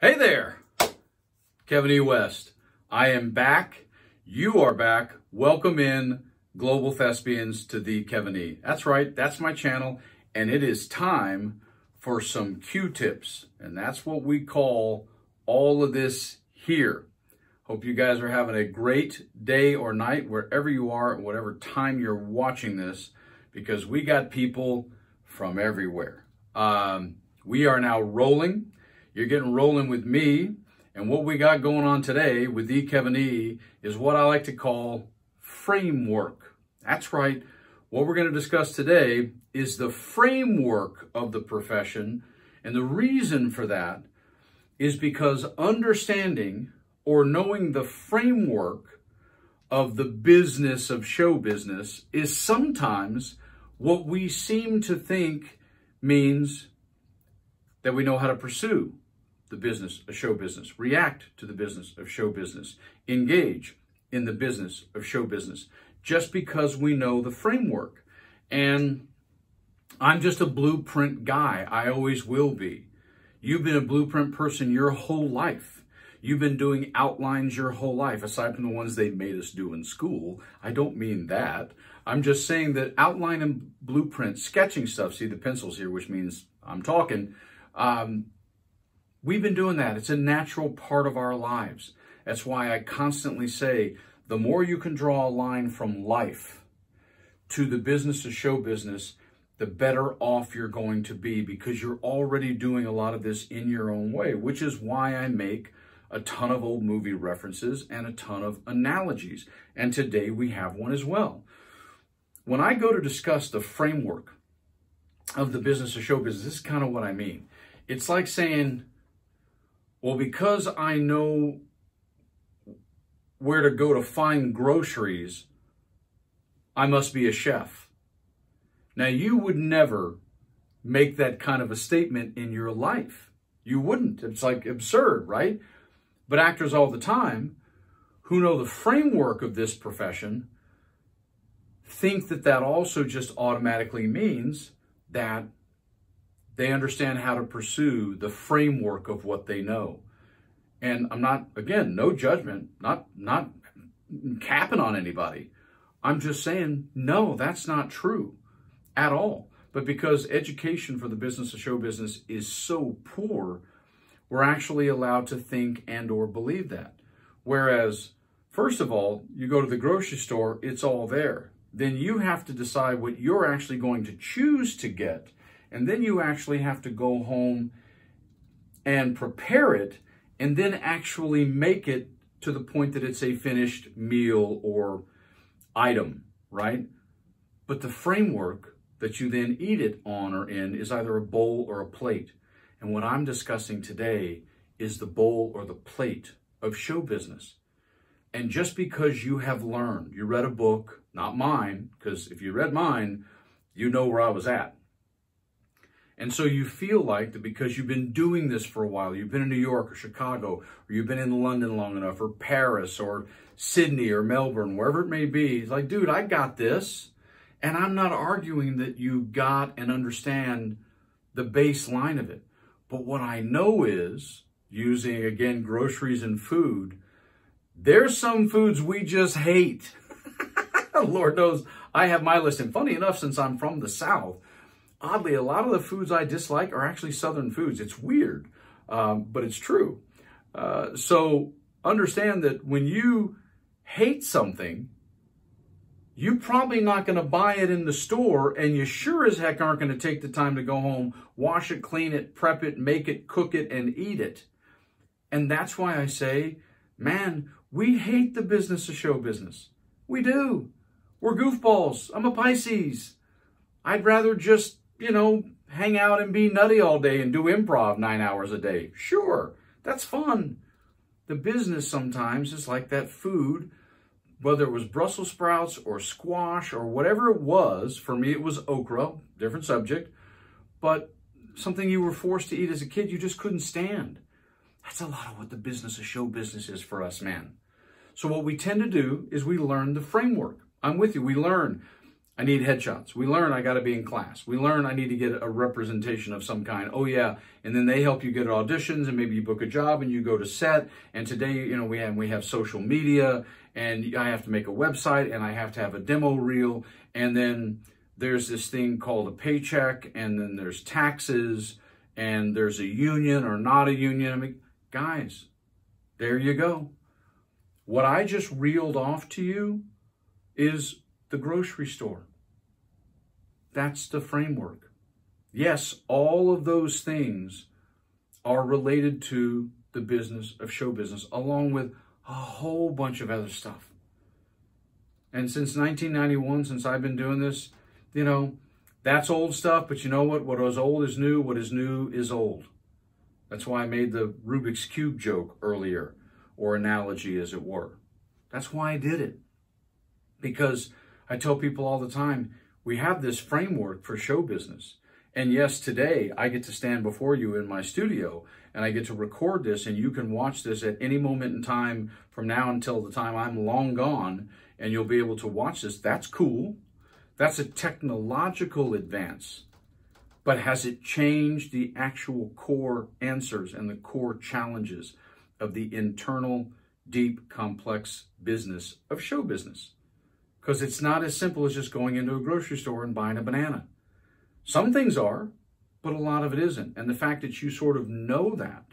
Hey there, Kevin E. West. I am back. You are back. Welcome in, Global Thespians, to the Kevin E. That's right, that's my channel, and it is time for some Q-tips, and that's what we call all of this here. Hope you guys are having a great day or night, wherever you are, at whatever time you're watching this, because we got people from everywhere. We are now rolling. You're getting rolling with me, and what we got going on today with the Kevin E is what I like to call framework. That's right. What we're going to discuss today is the framework of the profession, and the reason for that is because understanding or knowing the framework of the business of show business is sometimes what we seem to think means that we know how to pursue the business of show business, react to the business of show business, engage in the business of show business, just because we know the framework. And I'm just a blueprint guy. I always will be. You've been a blueprint person your whole life. You've been doing outlines your whole life, aside from the ones they made us do in school. I don't mean that. I'm just saying that outline and blueprint, sketching stuff, see the pencils here, which means I'm talking, we've been doing that. It's a natural part of our lives. That's why I constantly say, the more you can draw a line from life to the business of show business, the better off you're going to be, because you're already doing a lot of this in your own way, which is why I make a ton of old movie references and a ton of analogies. And today we have one as well. When I go to discuss the framework of the business of show business, this is kind of what I mean. It's like saying, well, because I know where to go to find groceries, I must be a chef. Now, you would never make that kind of a statement in your life. You wouldn't. It's like absurd, right? But actors all the time who know the framework of this profession think that that also just automatically means that they understand how to pursue the framework of what they know. And I'm not, again, no judgment, not capping on anybody. I'm just saying, no, that's not true at all. But because education for the business of show business is so poor, we're actually allowed to think and or believe that. Whereas, first of all, you go to the grocery store, it's all there. Then you have to decide what you're actually going to choose to get. And then you actually have to go home and prepare it and then actually make it to the point that it's a finished meal or item, right? But the framework that you then eat it on or in is either a bowl or a plate. And what I'm discussing today is the bowl or the plate of show business. And just because you have learned, you read a book, not mine, because if you read mine, you know where I was at. And so you feel like that because you've been doing this for a while, you've been in New York or Chicago, or you've been in London long enough, or Paris, or Sydney, or Melbourne, wherever it may be, it's like, dude, I got this. And I'm not arguing that you got and understand the baseline of it. But what I know is, using, again, groceries and food, there's some foods we just hate. Lord knows I have my list. And funny enough, since I'm from the South, oddly, a lot of the foods I dislike are actually Southern foods. It's weird, but it's true. So understand that when you hate something, you're probably not going to buy it in the store, and you sure as heck aren't going to take the time to go home, wash it, clean it, prep it, make it, cook it, and eat it. And that's why I say, man, we hate the business of show business. We do. We're goofballs. I'm a Pisces. I'd rather just, hang out and be nutty all day and do improv 9 hours a day. Sure, that's fun. The business sometimes is like that food, whether it was Brussels sprouts or squash or whatever it was. For me, it was okra, different subject, but something you were forced to eat as a kid you just couldn't stand. That's a lot of what the business of show business is for us, man. So what we tend to do is we learn the framework. I'm with you. We learn I need headshots. We learn I got to be in class. We learn I need to get a representation of some kind. Oh yeah, and then they help you get auditions, and maybe you book a job and you go to set. And today, you know, we have social media, and I have to make a website, and I have to have a demo reel, and then there's this thing called a paycheck, and then there's taxes, and there's a union or not a union. I mean, guys, there you go. What I just reeled off to you is the grocery store. That's the framework. Yes, all of those things are related to the business of show business, along with a whole bunch of other stuff. And since 1991, since I've been doing this, you know, that's old stuff, but you know what? What is old is new. What is new is old. That's why I made the Rubik's Cube joke earlier, or analogy as it were. That's why I did it. Because I tell people all the time, we have this framework for show business. And yes, today I get to stand before you in my studio and I get to record this, and you can watch this at any moment in time from now until the time I'm long gone, and you'll be able to watch this. That's cool. That's a technological advance. But has it changed the actual core answers and the core challenges of the internal, deep, complex business of show business? Because it's not as simple as just going into a grocery store and buying a banana. Some things are, but a lot of it isn't. And the fact that you sort of know that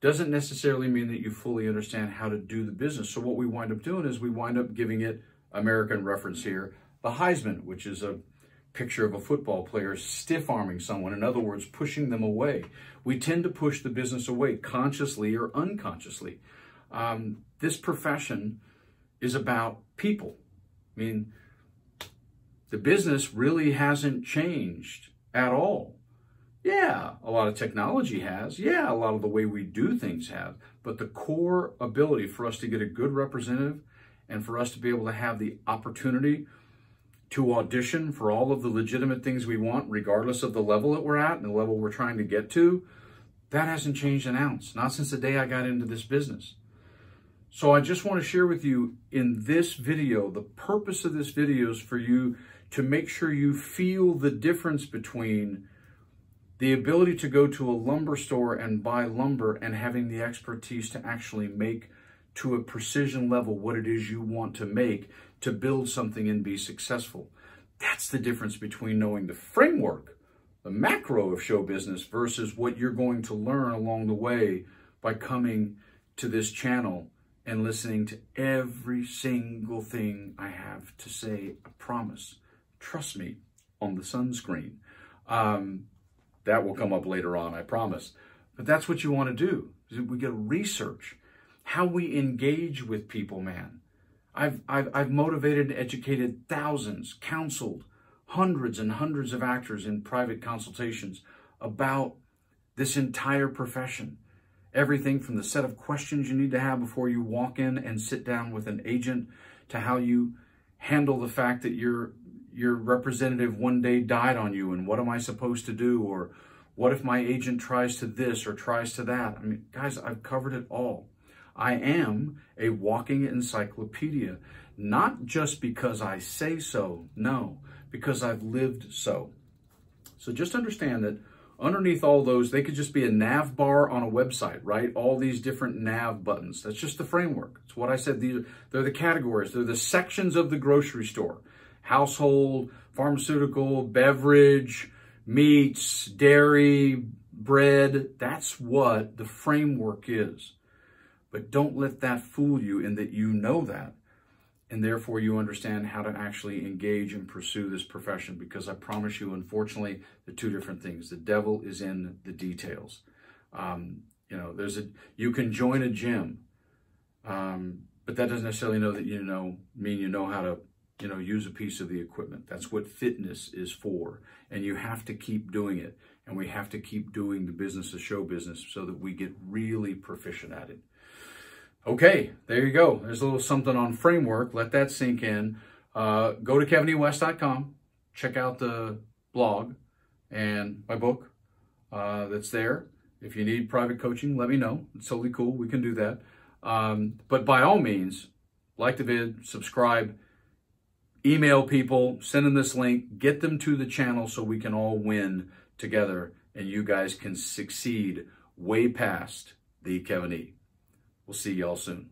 doesn't necessarily mean that you fully understand how to do the business. So what we wind up doing is we wind up giving it, American reference here, the Heisman, which is a picture of a football player stiff-arming someone. In other words, pushing them away. We tend to push the business away, consciously or unconsciously. This profession is about people. I mean, the business really hasn't changed at all. Yeah, a lot of technology has. Yeah, a lot of the way we do things have. But the core ability for us to get a good representative and for us to be able to have the opportunity to audition for all of the legitimate things we want, regardless of the level that we're at and the level we're trying to get to, that hasn't changed an ounce. Not since the day I got into this business. So I just want to share with you in this video, the purpose of this video is for you to make sure you feel the difference between the ability to go to a lumber store and buy lumber and having the expertise to actually make to a precision level what it is you want to make to build something and be successful. That's the difference between knowing the framework, the macro of show business, versus what you're going to learn along the way by coming to this channel and listening to every single thing I have to say. I promise. Trust me on the sunscreen. That will come up later on, I promise. But that's what you want to do. We got to research how we engage with people, man. I've motivated and educated thousands, counseled hundreds and hundreds of actors in private consultations about this entire profession. Everything from the set of questions you need to have before you walk in and sit down with an agent, to how you handle the fact that your representative one day died on you, and what am I supposed to do? Or what if my agent tries to this or tries to that? I mean, guys, I've covered it all. I am a walking encyclopedia, not just because I say so, no, because I've lived so. So just understand that underneath all those, they could just be a nav bar on a website, right? All these different nav buttons. That's just the framework. It's what I said. They're the categories. They're the sections of the grocery store. Household, pharmaceutical, beverage, meats, dairy, bread. That's what the framework is. But don't let that fool you in that you know that, and therefore you understand how to actually engage and pursue this profession, because I promise you, unfortunately, the two different things. The devil is in the details. You know, you can join a gym, but that doesn't necessarily mean you know how to use a piece of the equipment. That's what fitness is for. And you have to keep doing it. And we have to keep doing the business of show business so that we get really proficient at it. Okay, there you go. There's a little something on framework. Let that sink in. Go to kevinewest.com. Check out the blog and my book that's there. If you need private coaching, let me know. It's totally cool. We can do that. But by all means, like the vid, subscribe. email people, send them this link, get them to the channel so we can all win together and you guys can succeed way past the Kevin E. We'll see y'all soon.